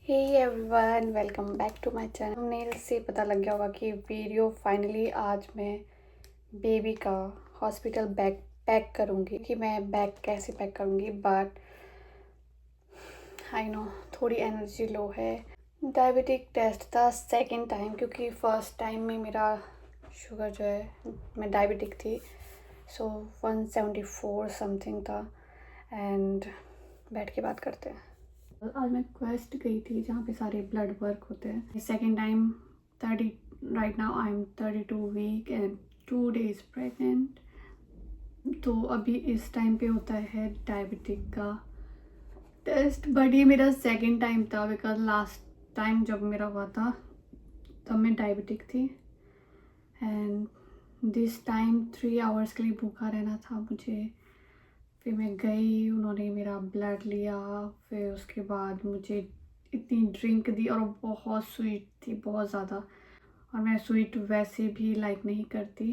Hey everyone, welcome back to my channel. हमने से पता लग गया होगा कि वीडियो फाइनली आज मैं बेबी का हॉस्पिटल बैग पैक करूँगी कि मैं बैग कैसे पैक करूँगी, बट आई नो थोड़ी एनर्जी लो है। डायबिटिक टेस्ट था सेकंड टाइम, क्योंकि फर्स्ट टाइम में मेरा शुगर जो है मैं डायबिटिक थी, सो 174 समथिंग था। एंड बैठ के बात करते हैं। आज मैं क्वेस्ट गई थी जहाँ पे सारे ब्लड वर्क होते हैं। Second time 30, right now I am 32 week and 2 days pregnant. तो अभी इस टाइम पे होता है डायबिटिक का टेस्ट, बट ये मेरा सेकेंड टाइम था, बिकॉज लास्ट टाइम जब मेरा हुआ था तब मैं डायबिटिक थी। एंड दिस टाइम 3 आवर्स के लिए भूखा रहना था मुझे। फिर मैं गई, उन्होंने मेरा ब्लड लिया, फिर उसके बाद मुझे इतनी ड्रिंक दी और बहुत स्वीट थी, बहुत ज़्यादा। और मैं स्वीट वैसे भी लाइक नहीं करती,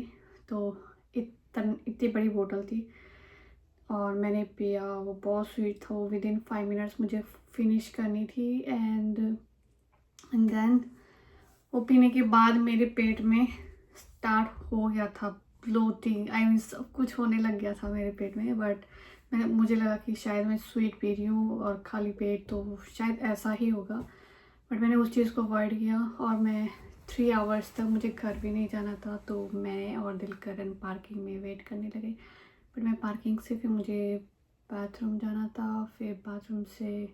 तो इतनी बड़ी बोतल थी और मैंने पिया। वो बहुत स्वीट था, वो विद इन 5 मिनट्स मुझे फिनिश करनी थी। एंड देन वो पीने के बाद मेरे पेट में स्टार्ट हो गया था ब्लोटिंग, आई मीन सब कुछ होने लग गया था मेरे पेट में। बट मुझे लगा कि शायद मैं स्वीट पी रही हूँ और खाली पेट, तो शायद ऐसा ही होगा। बट मैंने उस चीज़ को अवॉइड किया और मैं 3 आवर्स तक मुझे घर भी नहीं जाना था, तो मैं और दिलकरन पार्किंग में वेट करने लगे। बट मैं पार्किंग से फिर मुझे बाथरूम जाना था, फिर बाथरूम से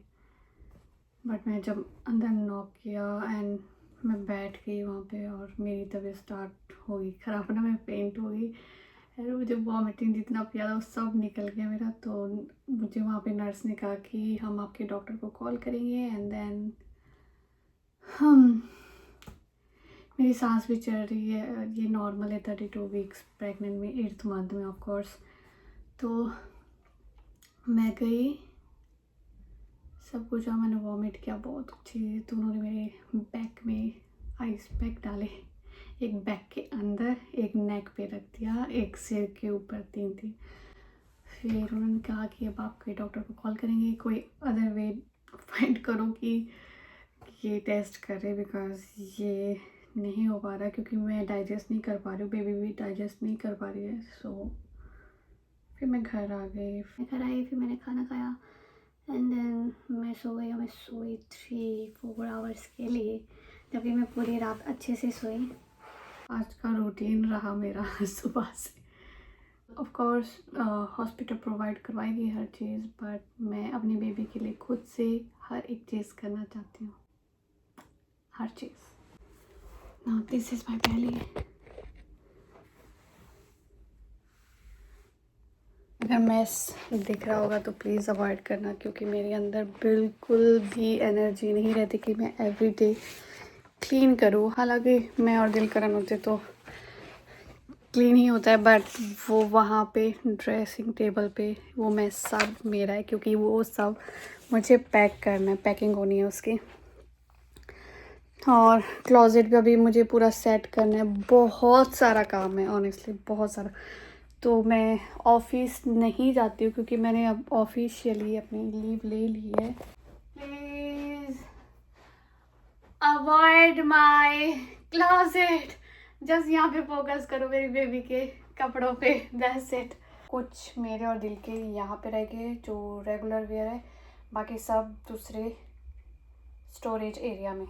बट मैं जब अंदर नॉक किया एंड मैं बैठ गई वहाँ पे और मेरी तबीयत स्टार्ट हो गई ख़राब होना, मैं पेंट हो गई। और मुझे वॉमिटिंग जितना पिया था वो सब निकल गया मेरा। तो मुझे वहाँ पे नर्स ने कहा कि हम आपके डॉक्टर को कॉल करेंगे। एंड देन मेरी सांस भी चल रही है, ये नॉर्मल है 32 वीक्स प्रेगनेंट में, 8th मंथ में ऑफ कोर्स। तो मैं गई, सब कुछ, और मैंने वॉमिट किया बहुत अच्छी। तो उन्होंने मेरे बैक में आइस पैक डाले, एक बैक के अंदर, एक नेक पे रख दिया, एक सिर के ऊपर 3 थी। फिर उन्होंने कहा कि अब आपके डॉक्टर को कॉल करेंगे, कोई अदर वे फाइंड करो कि ये टेस्ट करे, बिकॉज ये नहीं हो पा रहा, क्योंकि मैं डाइजेस्ट नहीं कर पा रही हूँ, बेबी भी डाइजेस्ट नहीं कर पा रही है। सो फिर मैं घर आ गई, घर आई, फिर मैंने खाना खाया एंड देन मैं सो गई। मैं सोई 3-4 आवर्स के लिए, जबकि मैं पूरी रात अच्छे से सोई। आज का रूटीन रहा मेरा सुबह से। ऑफ कोर्स हॉस्पिटल प्रोवाइड करवाएगी हर चीज़, बट मैं अपनी बेबी के लिए खुद से हर एक चीज़ करना चाहती हूँ, हर चीज़। नाउ दिस इज़ माय बेली। अगर मैस दिख रहा होगा तो प्लीज़ अवॉइड करना, क्योंकि मेरे अंदर बिल्कुल भी एनर्जी नहीं रहती कि मैं एवरीडे क्लीन करूँ। हालांकि मैं और दिलकरन होते तो क्लीन ही होता है, बट वो वहाँ पे ड्रेसिंग टेबल पे वो मैं सब मेरा है, क्योंकि वो सब मुझे पैक करना है, पैकिंग होनी है उसकी। और क्लोजेट भी अभी मुझे पूरा सेट करना है, बहुत सारा काम है ऑनेस्टली, बहुत सारा। तो मैं ऑफिस नहीं जाती हूँ, क्योंकि मैंने अब ऑफिशियली अपनी लीव ले ली है। Please avoid my closet, just यहाँ पे फोकस करो मेरी बेबी के कपड़ों पे, दैट्स इट। कुछ मेरे और दिल के यहाँ पे रह गए जो रेगुलर वेयर है, बाकी सब दूसरे स्टोरेज एरिया में।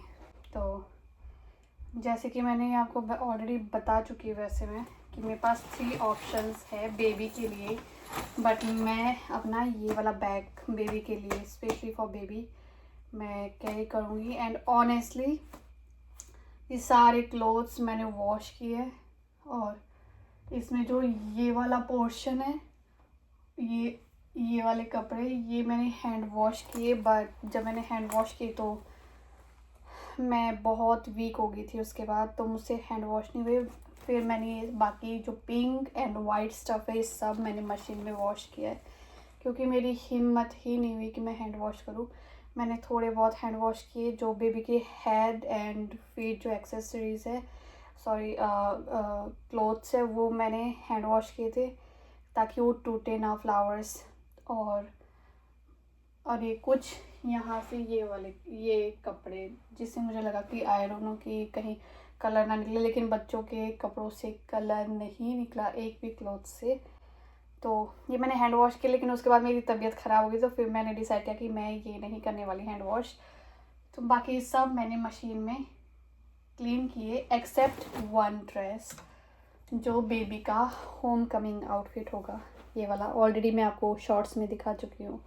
तो जैसे कि मैंने आपको ऑलरेडी बता चुकी हूँ, वैसे मैं कि मेरे पास 3 ऑप्शंस है बेबी के लिए, बट मैं अपना ये वाला बैग बेबी के लिए, स्पेशली फॉर बेबी, मैं कैरी करूँगी। एंड ऑनेस्टली ये सारे क्लोथ्स मैंने वॉश किए, और इसमें जो ये वाला पोर्शन है, ये वाले कपड़े, ये मैंने हैंड वॉश किए। बट जब मैंने हैंड वॉश किए तो मैं बहुत वीक हो गई थी उसके बाद, तो मुझसे हैंड वॉश नहीं हुए। फिर मैंने बाकी जो पिंक एंड वाइट स्टफ़ है, ये सब मैंने मशीन में वॉश किया है, क्योंकि मेरी हिम्मत ही नहीं हुई कि मैं हैंड वॉश करूँ। मैंने थोड़े बहुत हैंड वॉश किए, जो बेबी के हेड एंड फीट जो एक्सेसरीज़ है, सॉरी क्लोथ्स है, वो मैंने हैंड वॉश किए थे ताकि वो टूटे ना फ्लावर्स। और ये कुछ यहाँ से ये कपड़े, जिससे मुझे लगा कि आई डोंट नो कि कहीं कलर ना निकले, लेकिन बच्चों के कपड़ों से कलर नहीं निकला एक भी क्लॉथ से। तो ये मैंने हैंड वॉश किया, लेकिन उसके बाद मेरी तबीयत ख़राब हो गई, तो फिर मैंने डिसाइड किया कि मैं ये नहीं करने वाली हैंड वॉश। तो बाकी सब मैंने मशीन में क्लीन किए, एक्सेप्ट वन ड्रेस जो बेबी का होम कमिंग आउटफिट होगा, ये वाला। ऑलरेडी मैं आपको शॉर्ट्स में दिखा चुकी हूँ।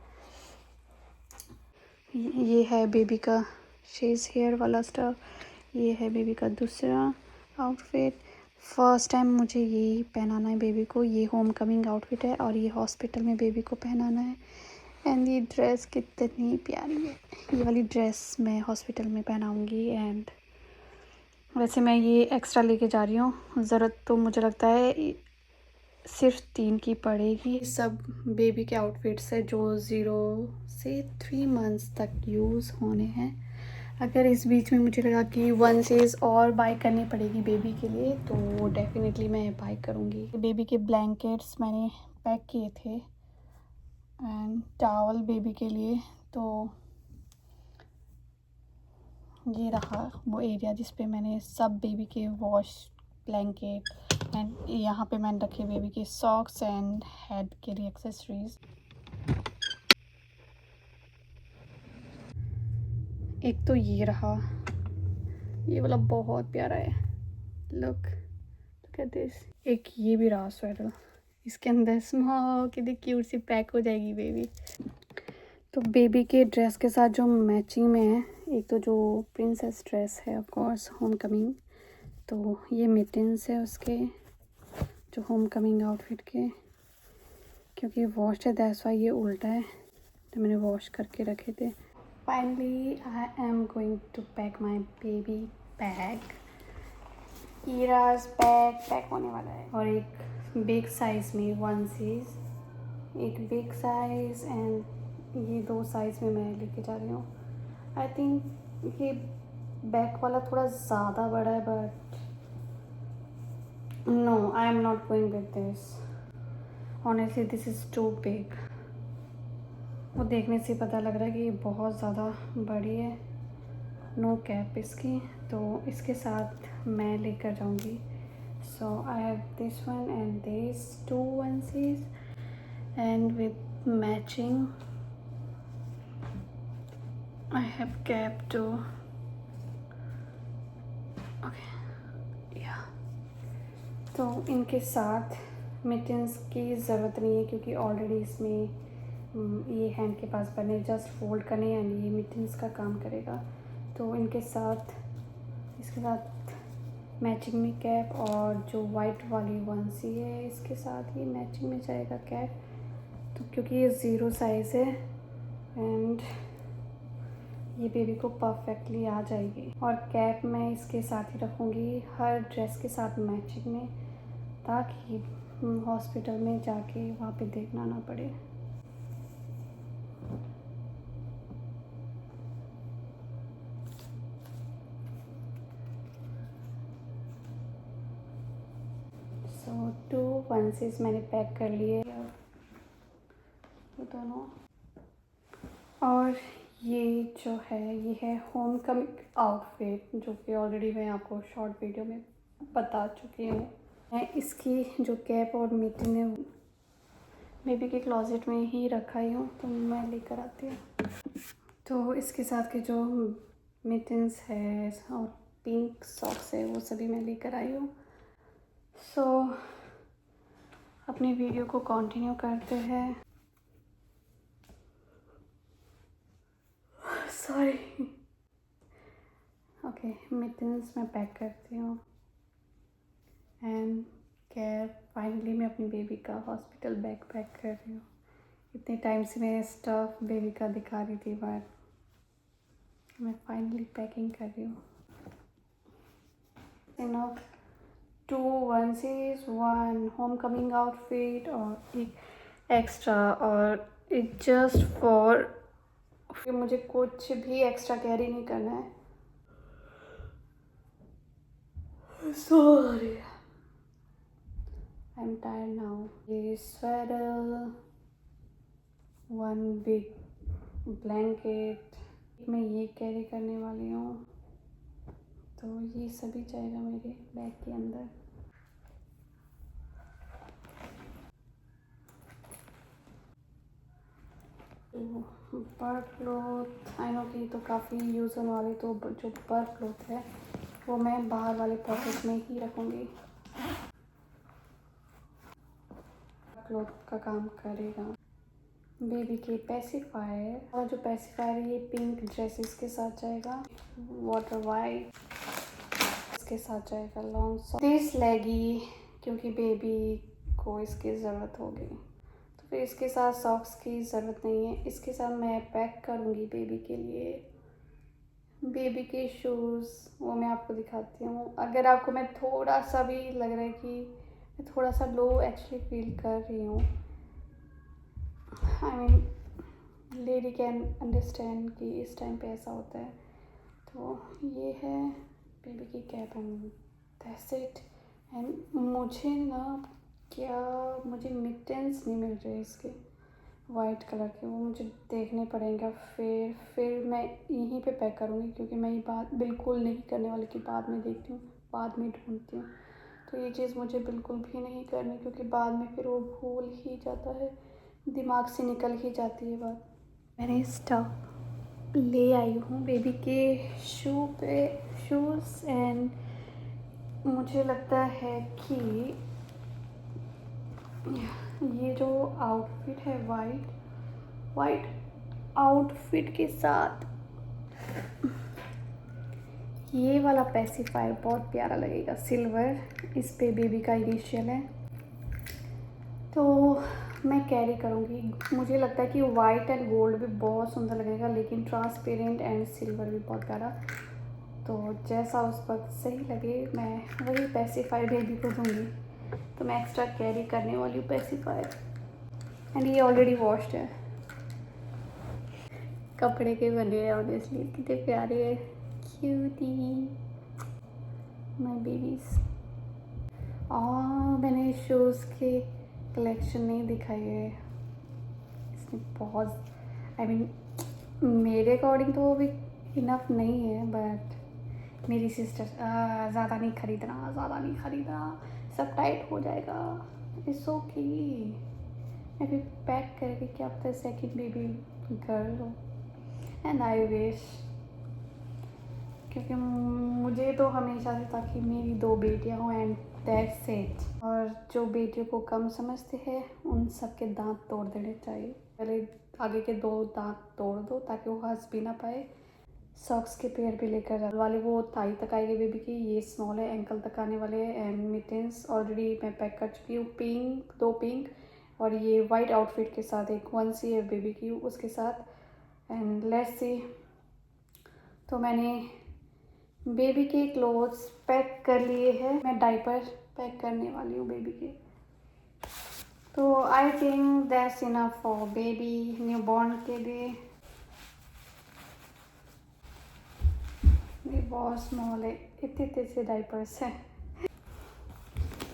ये है बेबी का शेज हेयर वाला स्टफ। ये है बेबी का दूसरा आउटफिट। फर्स्ट टाइम मुझे यही पहनाना है बेबी को। ये होम कमिंग आउटफिट है और ये हॉस्पिटल में बेबी को पहनाना है। एंड ये ड्रेस कितनी प्यारी है। ये वाली ड्रेस मैं हॉस्पिटल में पहनाऊँगी। एंड वैसे मैं ये एक्स्ट्रा लेके जा रही हूँ, ज़रूरत तो मुझे लगता है सिर्फ 3 की पड़ेगी। सब बेबी के आउटफिट्स है जो 0 से 3 मंथ्स तक यूज़ होने हैं। अगर इस बीच में मुझे लगा कि 1 सीज़ और बाय करनी पड़ेगी बेबी के लिए, तो डेफिनेटली मैं बाय करूँगी। बेबी के ब्लैंकेट्स मैंने पैक किए थे एंड टॉवल बेबी के लिए। तो ये रहा वो एरिया जिस पे मैंने सब बेबी के वॉश, ब्लैंकेट एंड यहाँ पे मैंने रखे बेबी के सॉक्स एंड हेड के लिए एक्सेसरीज। एक तो ये रहा, ये वाला बहुत प्यारा है, लुक एट दिस। एक ये भी रहा स्वेटर, इसके अंदर स्मॉल कितनी क्यूट सी पैक हो जाएगी बेबी। तो बेबी के ड्रेस के साथ जो मैचिंग में है, एक तो जो प्रिंसेस ड्रेस है ऑफ कोर्स होम कमिंग, तो ये मिटन्स है उसके जो होम कमिंग आउटफिट के, क्योंकि वॉश है दैट्स वाई ये उल्टा है, तो मैंने वॉश करके रखे थे। Finally I am going to pack my baby bag. Ira's bag pack होने वाला है, और एक बिग साइज़ में 1 सीज़, एक बिग साइज़ एंड ये 2 साइज़ में मैं लेके जा रही हूँ। आई थिंक ये बैक वाला थोड़ा ज़्यादा बड़ा है, but no I am not going with this, honestly this is too big. वो देखने से पता लग रहा है कि ये बहुत ज़्यादा बड़ी है। नो कैप इसकी, तो इसके साथ मैं लेकर जाऊंगी। So I have this one and this 2 onesies and with matching I have cap too. Okay yeah, तो इनके साथ मिटन्स की ज़रूरत नहीं है, क्योंकि ऑलरेडी इसमें ये हैंड के पास बने, जस्ट फोल्ड करने एंड ये मिटन्स का काम करेगा। तो इनके साथ, इसके साथ मैचिंग में कैप, और जो वाइट वाली वंसी है इसके साथ ये मैचिंग में जाएगा कैप। तो क्योंकि ये 0 साइज़ है एंड ये बेबी को परफेक्टली आ जाएगी। और कैप मैं इसके साथ ही रखूँगी हर ड्रेस के साथ मैचिंग में, ताकि हॉस्पिटल में जाके वहाँ पे देखना ना पड़े। सो 2 onesies मैंने पैक कर लिए वो दोनों। और ये जो है ये है होम कमिंग आउटफिट, जो कि ऑलरेडी मैं आपको शॉर्ट वीडियो में बता चुकी हूँ। मैं इसकी जो कैप और मिटन है बेबी के क्लोजेट में ही रखा ही हूँ, तो मैं लेकर आती हूँ। तो इसके साथ के जो मिटन्स है और पिंक सॉक्स है वो सभी मैं लेकर आई हूँ। सो अपनी वीडियो को कंटिन्यू करते हैं। सॉरी। ओके, मिटन्स मैं पैक करती हूँ एंड कैप। फाइनली मैं अपनी बेबी का हॉस्पिटल बैग पैक कर रही हूँ। इतने टाइम से मैं स्टफ बेबी का दिखा रही थी, बट मैं फाइनली पैकिंग कर रही हूँ। Enough 2 onesies, 1 home coming outfit और एक एक्स्ट्रा, और इट जस्ट फॉर, मुझे कुछ भी एक्स्ट्रा कैरी नहीं करना है। Sorry, I am tired now. ये स्वेटर, 1 बिग ब्लैंकेट मैं ये कैरी करने वाली हूँ, तो ये सभी जाएगा मेरे बैग के अंदर। बर्ड क्लोथ आई नो कि तो काफ़ी यूज़ होने वाली, तो जो बर्ड क्लोथ है वो मैं बाहर वाले पॉकेट में ही रखूँगी। क्लोथ का काम करेगा। बेबी के पेसिफायर, और जो पेसिफायर ये पिंक ड्रेसेस के साथ जाएगा, वाटर वाइट इसके साथ जाएगा, लॉन्ग दिस लेगी क्योंकि बेबी को इसकी ज़रूरत होगी, तो फिर इसके साथ सॉक्स की ज़रूरत नहीं है। इसके साथ मैं पैक करूँगी बेबी के लिए बेबी के शूज़, वो मैं आपको दिखाती हूँ। अगर आपको मैं थोड़ा सा भी लग रहा है कि मैं थोड़ा सा लो एक्चुअली फील कर रही हूँ, I mean lady can understand कि इस टाइम पे ऐसा होता है। तो ये है बेबी की cap and that's it. And मुझे मुझे मिटेंस नहीं मिल रहे इसके वाइट कलर के, वो मुझे देखने पड़ेंगे। फिर मैं यहीं पे पैक करूँगी, क्योंकि मैं ये बात बिल्कुल नहीं करने वाली कि बाद में देखती हूँ, बाद में ढूंढती हूँ। तो ये चीज़ मुझे बिल्कुल भी नहीं करनी, क्योंकि बाद में फिर वो भूल ही जाता है, दिमाग से निकल ही जाती है बात। मैंने स्टफ ले आई हूँ बेबी के शूज़ एंड मुझे लगता है कि ये जो आउटफिट है वाइट आउटफिट के साथ ये वाला पेसिफायर बहुत प्यारा लगेगा, सिल्वर, इस पे बेबी का इनिशियल है, तो मैं कैरी करूँगी। मुझे लगता है कि वाइट एंड गोल्ड भी बहुत सुंदर लगेगा, लेकिन ट्रांसपेरेंट एंड सिल्वर भी बहुत प्यारा, तो जैसा उस वक्त सही लगे मैं वही पेसिफायर बेबी को दूँगी। तो मैं एक्स्ट्रा कैरी करने वाली हूँ पेसिफायर, एंड ये ऑलरेडी वॉश्ड है, कपड़े के बने हैं ऑनेस्टली, कितने प्यारे है, क्यूटी माय बेबीज। और मैंने शूज़ के कलेक्शन नहीं दिखाई है, इसमें बहुत आई मीन मेरे अकॉर्डिंग तो वो भी इनफ नहीं है, बट मेरी सिस्टर ज़्यादा नहीं ख़रीदना, सब टाइट हो जाएगा, इट्स ओके। मैं भी पैक करके क्या पता सेकंड बेबी गर्ल हो, एंड आई विश, क्योंकि मुझे तो हमेशा से था कि मेरी 2 बेटियां हों एंड दैट्स इट। और जो बेटियों को कम समझते हैं उन सब के दांत तोड़ देने चाहिए, पहले आगे के 2 दांत तोड़ दो ताकि वो हंस भी ना पाए। सॉक्स के पेयर भी लेकर जा वाले वो थाई तक आएगी बेबी की, ये स्मॉल है, एंकल तक आने वाले हैं। एंड मिटेंस ऑलरेडी मैं पैक कर चुकी हूँ, 2 पिंक और ये वाइट आउटफिट के साथ एक वंसी है बेबी की उसके साथ। एंड लेट्स सी, तो मैंने बेबी के क्लोथ्स पैक कर लिए हैं, मैं डाइपर पैक करने वाली हूँ बेबी के। तो I think that's enough for baby newborn के लिए। ये बहुत स्मॉल है, इतने से डाइपर्स हैं।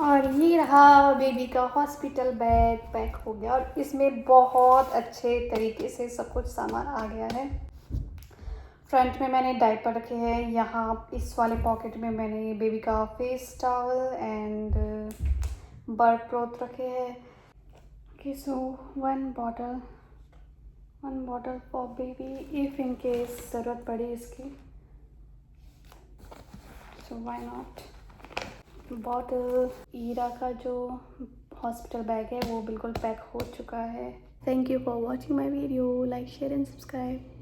और ये रहा बेबी का हॉस्पिटल बैग पैक हो गया, और इसमें बहुत अच्छे तरीके से सब कुछ सामान आ गया है। फ्रंट में मैंने डाइपर रखे हैं, यहाँ इस वाले पॉकेट में मैंने बेबी का face towel and burp cloth रखे हैं। Okay, so one bottle for baby if in case ज़रूरत पड़ी इसकी, so why not. Bottle Ira का जो हॉस्पिटल बैग है वो बिल्कुल पैक हो चुका है। Thank you for watching my video, like share and subscribe.